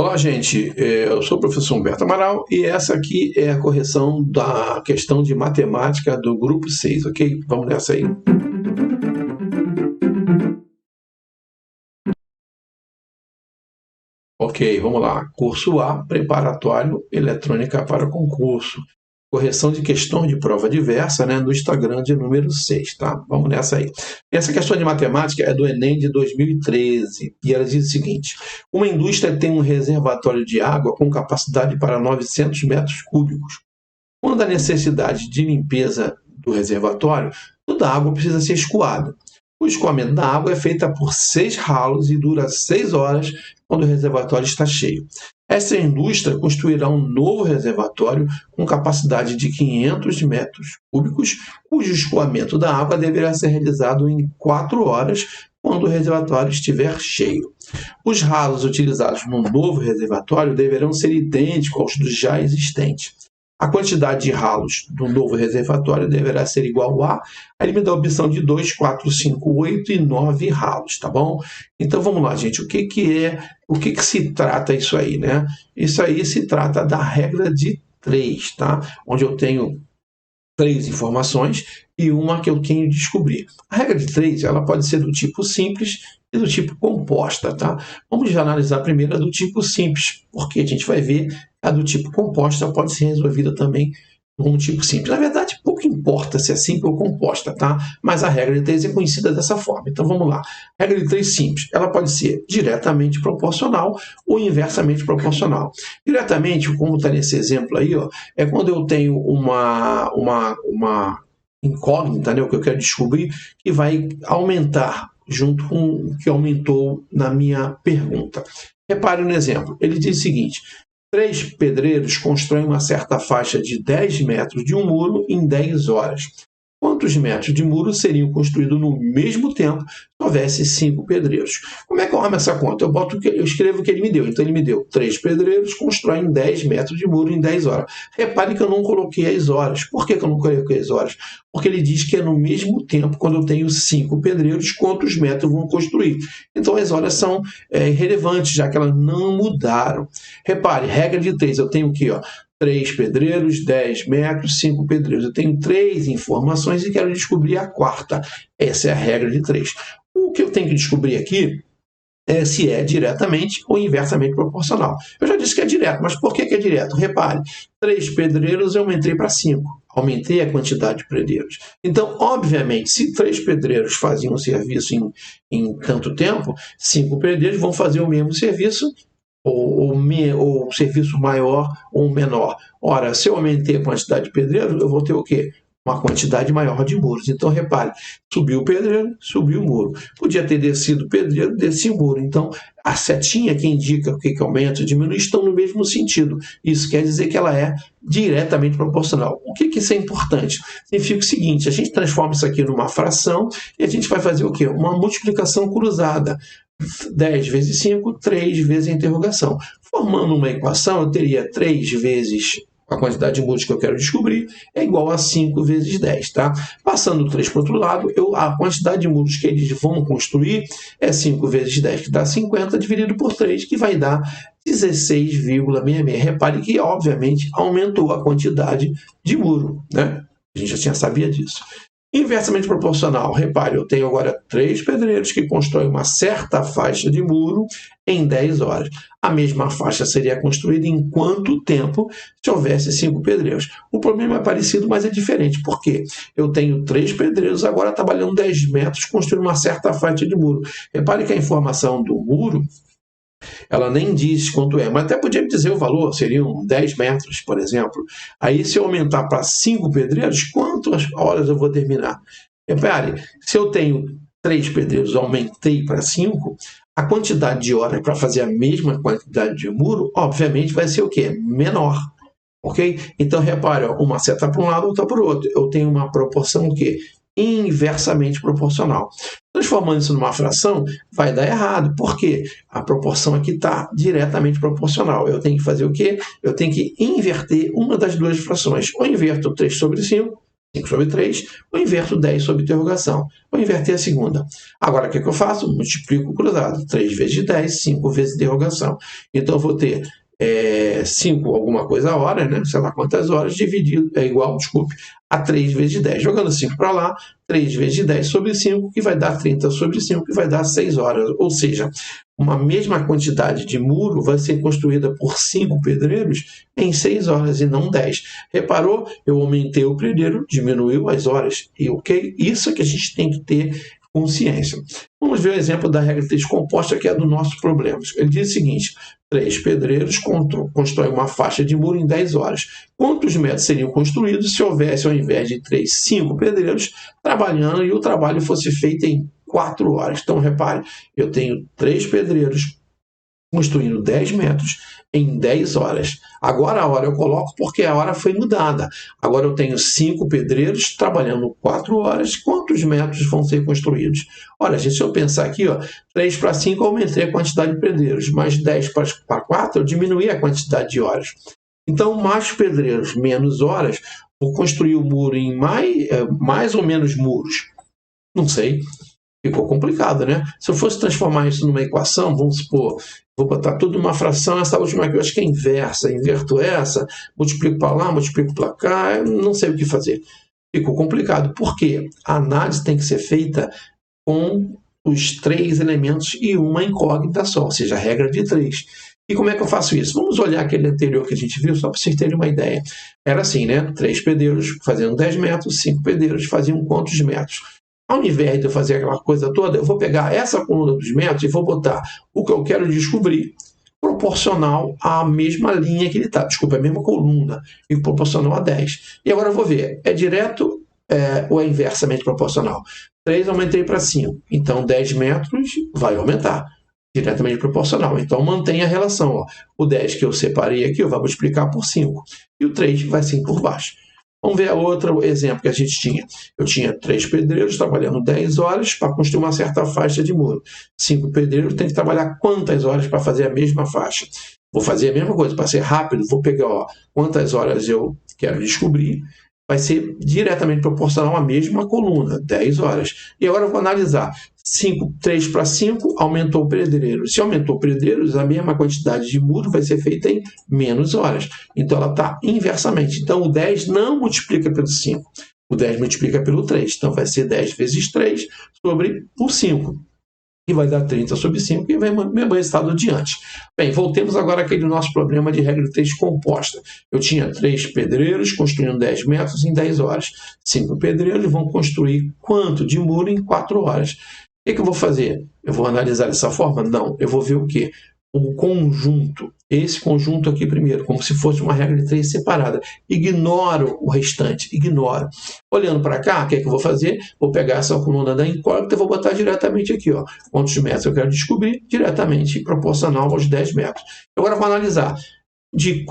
Olá, gente. Eu sou o professor Humberto Amaral e essa aqui é a correção da questão de matemática do grupo 6, ok? Vamos nessa aí. Ok, vamos lá. Curso A, preparatório, eletrônica para concurso. Correção de questão de prova diversa, né, no Instagram de número 6, tá? Vamos nessa aí. Essa questão de matemática é do Enem de 2013 e ela diz o seguinte: uma indústria tem um reservatório de água com capacidade para 900 metros cúbicos. Quando a necessidade de limpeza do reservatório, toda a água precisa ser escoada. O escoamento da água é feito por 6 ralos e dura 6 horas quando o reservatório está cheio. Essa indústria construirá um novo reservatório com capacidade de 500 metros cúbicos, cujo escoamento da água deverá ser realizado em 4 horas quando o reservatório estiver cheio. Os ralos utilizados no novo reservatório deverão ser idênticos aos dos já existentes. A quantidade de ralos do novo reservatório deverá ser igual a... Aí ele me dá a opção de 2, 4, 5, 8 e 9 ralos, tá bom? Então vamos lá, gente. O que se trata isso aí, né? Isso aí se trata da regra de 3, tá? Onde eu tenho 3 informações e uma que eu tenho que descobrir. A regra de 3, ela pode ser do tipo simples e do tipo composta, tá? Vamos analisar primeiro a do tipo simples, porque a gente vai ver a do tipo composta pode ser resolvida também com o tipo simples. Na verdade, pouco importa se é simples ou composta, tá? Mas a regra de 3 é conhecida dessa forma. Então vamos lá. A regra de 3 simples, ela pode ser diretamente proporcional ou inversamente proporcional. Diretamente, como está nesse exemplo aí, ó, é quando eu tenho uma incógnita, né, o que eu quero descobrir, que vai aumentar junto com o que aumentou na minha pergunta. Repare no exemplo. Ele diz o seguinte: 3 pedreiros constroem uma certa faixa de 10 metros de um muro em 10 horas. Quantos metros de muro seriam construídos no mesmo tempo se houvesse 5 pedreiros? Como é que eu armo essa conta? Eu escrevo o que ele me deu. Então, ele me deu 3 pedreiros constroem 10 metros de muro em 10 horas. Repare que eu não coloquei as horas. Por que eu não coloquei as horas? Porque ele diz que é no mesmo tempo, quando eu tenho 5 pedreiros, quantos metros vão construir. Então, as horas são irrelevantes, já que elas não mudaram. Repare, regra de 3, eu tenho aqui, ó, 3 pedreiros, 10 metros, 5 pedreiros. Eu tenho 3 informações e quero descobrir a quarta. Essa é a regra de 3. O que eu tenho que descobrir aqui é se é diretamente ou inversamente proporcional. Eu já disse que é direto, mas por que é direto? Repare, 3 pedreiros eu aumentei para 5. Aumentei a quantidade de pedreiros. Então, obviamente, se 3 pedreiros faziam um serviço em tanto tempo, 5 pedreiros vão fazer o mesmo serviço ou serviço maior ou menor. Ora, se eu aumentei a quantidade de pedreiros, eu vou ter o quê? Uma quantidade maior de muros. Então, repare, subiu o pedreiro, subiu o muro. Podia ter descido o pedreiro, desci o muro. Então, a setinha que indica o que aumenta ou diminui estão no mesmo sentido. Isso quer dizer que ela é diretamente proporcional. O que isso é importante? Significa o seguinte: a gente transforma isso aqui numa fração e a gente vai fazer o quê? Uma multiplicação cruzada. 10 vezes 5, 3 vezes a interrogação. Formando uma equação, eu teria 3 vezes a quantidade de múltiplos que eu quero descobrir é igual a 5 vezes 10, tá? Passando o 3 para o outro lado, a quantidade de múltiplos que eles vão construir é 5 vezes 10, que dá 50, dividido por 3, que vai dar 16,66. Repare que, obviamente, aumentou a quantidade de muro, né? A gente já sabia disso. Inversamente proporcional, repare, eu tenho agora 3 pedreiros que constroem uma certa faixa de muro em 10 horas. A mesma faixa seria construída em quanto tempo se houvesse 5 pedreiros? O problema é parecido, mas é diferente. Por quê? Eu tenho 3 pedreiros agora trabalhando 10 metros construindo uma certa faixa de muro. Repare que a informação do muro, ela nem diz quanto é, mas até podia me dizer o valor, seriam 10 metros, por exemplo. Aí, se eu aumentar para 5 pedreiros, quantas horas eu vou terminar? Repare, se eu tenho 3 pedreiros, aumentei para 5, a quantidade de horas para fazer a mesma quantidade de muro, obviamente, vai ser o quê? Menor. Ok? Então, repare, uma seta para um lado, outra para o outro. Eu tenho uma proporção o quê? Inversamente proporcional. Transformando isso numa fração, vai dar errado. Por quê? A proporção aqui está diretamente proporcional. Eu tenho que fazer o quê? Eu tenho que inverter uma das duas frações. Ou inverto 3 sobre 5, 5 sobre 3, eu inverto 10 sobre interrogação. Vou inverter a segunda. Agora, o que eu faço? Multiplico o cruzado. 3 vezes 10, 5 vezes interrogação. Então, eu vou ter 5 alguma coisa a hora, né? Sei lá quantas horas, dividido, igual, desculpe, a 3 vezes 10. Jogando 5 para lá, 3 vezes 10 sobre 5, que vai dar 30 sobre 5, que vai dar 6 horas. Ou seja, uma mesma quantidade de muro vai ser construída por 5 pedreiros em 6 horas e não 10. Reparou? Eu aumentei o pedreiro, diminuiu as horas. E ok? Isso é que a gente tem que ter consciência. Vamos ver o exemplo da regra de 3 composta, que é do nosso problema. Ele diz o seguinte: 3 pedreiros constroem uma faixa de muro em 10 horas. Quantos metros seriam construídos se houvesse, ao invés de 3, 5 pedreiros trabalhando e o trabalho fosse feito em 4 horas? Então, repare, eu tenho 3 pedreiros construindo 10 metros em 10 horas. Agora a hora eu coloco porque a hora foi mudada. Agora eu tenho 5 pedreiros trabalhando 4 horas. Quantos metros vão ser construídos? Olha, gente, se eu pensar aqui, 3 para 5 eu aumentei a quantidade de pedreiros, mais 10 para 4 eu diminuí a quantidade de horas. Então, mais pedreiros, menos horas, vou construir o muro em mais ou menos muros? Não sei. Ficou complicado, né? Se eu fosse transformar isso numa equação, vamos supor, vou botar tudo numa fração, essa última aqui eu acho que é inversa, inverto essa, multiplico para lá, multiplico para cá, eu não sei o que fazer. Ficou complicado. Por quê? A análise tem que ser feita com os 3 elementos e uma incógnita só, ou seja, a regra de 3. E como é que eu faço isso? Vamos olhar aquele anterior que a gente viu, só para vocês terem uma ideia. Era assim, né? 3 pedreiros faziam 10 metros, 5 pedreiros faziam quantos metros? Ao invés de eu fazer aquela coisa toda, eu vou pegar essa coluna dos metros e vou botar o que eu quero descobrir proporcional à mesma linha que ele está. Desculpa, a mesma coluna, e proporcional a 10. E agora eu vou ver, é direto ou é inversamente proporcional? 3 aumentei para 5, então 10 metros vai aumentar. Diretamente proporcional. Então mantém a relação. O 10 que eu separei aqui, eu vou multiplicar por 5. E o 3 vai sim por baixo. Vamos ver outro exemplo que a gente tinha. Eu tinha 3 pedreiros trabalhando 10 horas para construir uma certa faixa de muro. 5 pedreiros têm que trabalhar quantas horas para fazer a mesma faixa? Vou fazer a mesma coisa, para ser rápido, vou pegar quantas horas eu quero descobrir, vai ser diretamente proporcional à mesma coluna, 10 horas. E agora eu vou analisar. 3 para 5 aumentou o pedreiro. Se aumentou o pedreiro, a mesma quantidade de muro vai ser feita em menos horas. Então ela está inversamente. Então o 10 não multiplica pelo 5. O 10 multiplica pelo 3. Então vai ser 10 vezes 3 sobre o 5. E vai dar 30 sobre 5 e vai o mesmo resultado adiante. Bem, voltemos agora àquele nosso problema de regra de 3 composta. Eu tinha 3 pedreiros construindo 10 metros em 10 horas. 5 pedreiros vão construir quanto de muro em 4 horas? O que eu vou fazer? Eu vou analisar dessa forma? Não. Eu vou ver o quê? O conjunto. Esse conjunto aqui primeiro, como se fosse uma regra de 3 separada. Ignoro o restante. Ignoro. Olhando para cá, o que eu vou fazer? Vou pegar essa coluna da incógnita e vou botar diretamente aqui. Quantos metros eu quero descobrir? Diretamente proporcional aos 10 metros. Agora eu vou analisar. De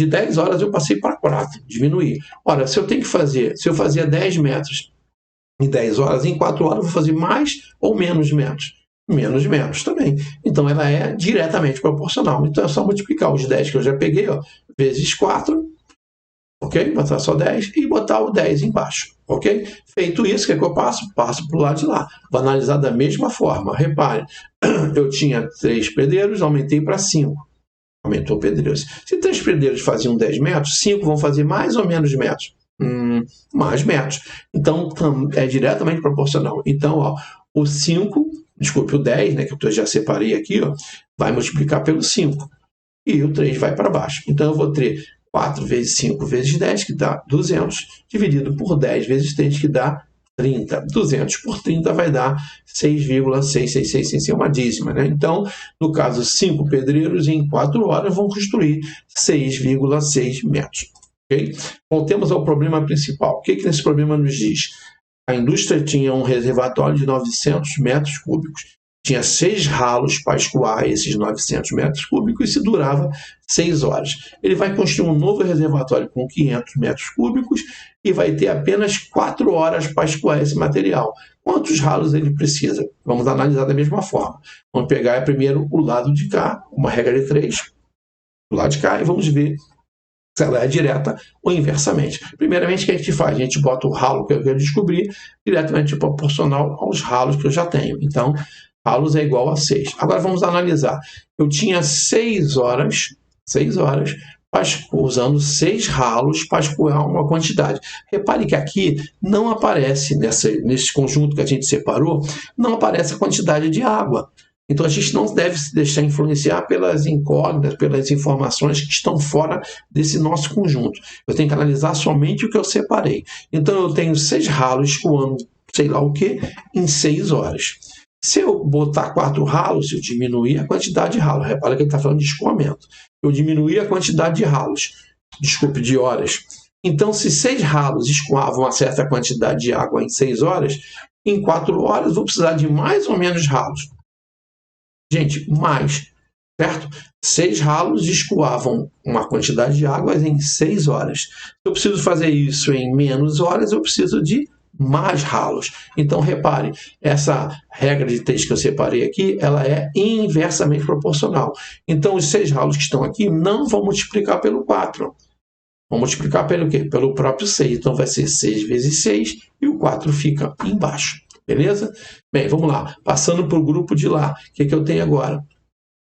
10 horas eu passei para 4. Diminuir. Ora, se eu fazia 10 metros em 10 horas, em 4 horas eu vou fazer mais ou menos metros? Menos metros também. Então ela é diretamente proporcional. Então é só multiplicar os 10 que eu já peguei, vezes 4, ok? Botar só 10 e botar o 10 embaixo, ok? Feito isso, o que é que eu passo? Passo para o lado de lá. Vou analisar da mesma forma. Repare, eu tinha 3 pedreiros, aumentei para 5. Aumentou pedreiros. Se 3 pedreiros faziam 10 metros, 5 vão fazer mais ou menos metros? Mais metros. Então, é diretamente proporcional. Então, o 10, né, que eu já separei aqui, vai multiplicar pelo 5. E o 3 vai para baixo. Então, eu vou ter 4 vezes 5 vezes 10, que dá 200, dividido por 10 vezes 3, que dá 30. 200 por 30 vai dar 6,666, sem uma dízima, né? Então, no caso, 5 pedreiros em 4 horas vão construir 6,6 metros. Okay? Voltemos ao problema principal. O que esse problema nos diz? A indústria tinha um reservatório de 900 metros cúbicos. Tinha 6 ralos para escoar esses 900 metros cúbicos e se durava 6 horas. Ele vai construir um novo reservatório com 500 metros cúbicos e vai ter apenas 4 horas para escoar esse material. Quantos ralos ele precisa? Vamos analisar da mesma forma. Vamos pegar primeiro o lado de cá, uma regra de 3, o lado de cá, e vamos ver se ela é direta ou inversamente. Primeiramente, o que a gente faz? A gente bota o ralo que eu quero descobrir diretamente proporcional aos ralos que eu já tenho. Então, ralos é igual a 6. Agora vamos analisar. Eu tinha 6 horas usando 6 ralos para escoar uma quantidade. Repare que aqui não aparece, nesse conjunto que a gente separou, não aparece a quantidade de água. Então, a gente não deve se deixar influenciar pelas incógnitas, pelas informações que estão fora desse nosso conjunto. Eu tenho que analisar somente o que eu separei. Então, eu tenho 6 ralos escoando sei lá o que em 6 horas. Se eu botar 4 ralos, eu diminuir a quantidade de ralos. Repara que ele está falando de escoamento. Eu diminuir a quantidade de ralos. Desculpe, de horas. Então, se 6 ralos escoavam uma certa quantidade de água em 6 horas, em 4 horas eu vou precisar de mais ou menos ralos. Gente, mais, certo? 6 ralos escoavam uma quantidade de água em 6 horas. Se eu preciso fazer isso em menos horas, eu preciso de mais ralos. Então, repare, essa regra de 3 que eu separei aqui, ela é inversamente proporcional. Então, os 6 ralos que estão aqui não vão multiplicar pelo 4. Vão multiplicar pelo quê? Pelo próprio 6. Então, vai ser 6 vezes 6 e o 4 fica embaixo. Beleza? Bem, vamos lá. Passando para o grupo de lá. O que eu tenho agora?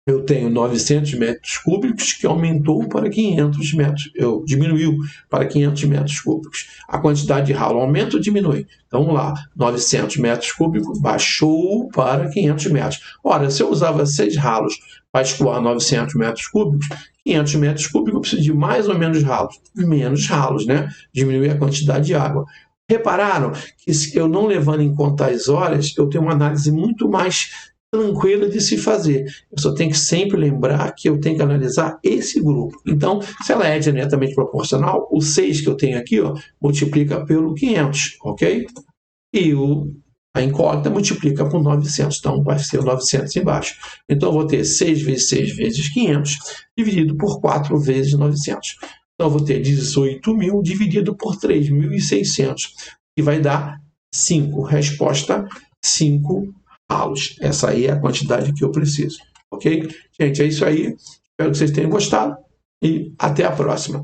Eu tenho 900 metros cúbicos que aumentou para 500 metros. Diminuiu para 500 metros cúbicos. A quantidade de ralo aumenta ou diminui? Então, vamos lá. 900 metros cúbicos baixou para 500 metros. Ora, se eu usava 6 ralos para escoar 900 metros cúbicos, 500 metros cúbicos eu preciso de mais ou menos ralos? Menos ralos, né? Diminuir a quantidade de água. Repararam que, se eu não levando em conta as horas, eu tenho uma análise muito mais tranquila de se fazer. Eu só tenho que sempre lembrar que eu tenho que analisar esse grupo. Então, se ela é diretamente proporcional, o 6 que eu tenho aqui, ó, multiplica pelo 500, ok? E a incógnita multiplica por 900, então vai ser 900 embaixo. Então, eu vou ter 6 vezes 6 vezes 500, dividido por 4 vezes 900. Então, eu vou ter 18.000 dividido por 3.600, que vai dar 5. Resposta, 5 ralos. Essa aí é a quantidade que eu preciso. Ok? Gente, é isso aí. Espero que vocês tenham gostado e até a próxima.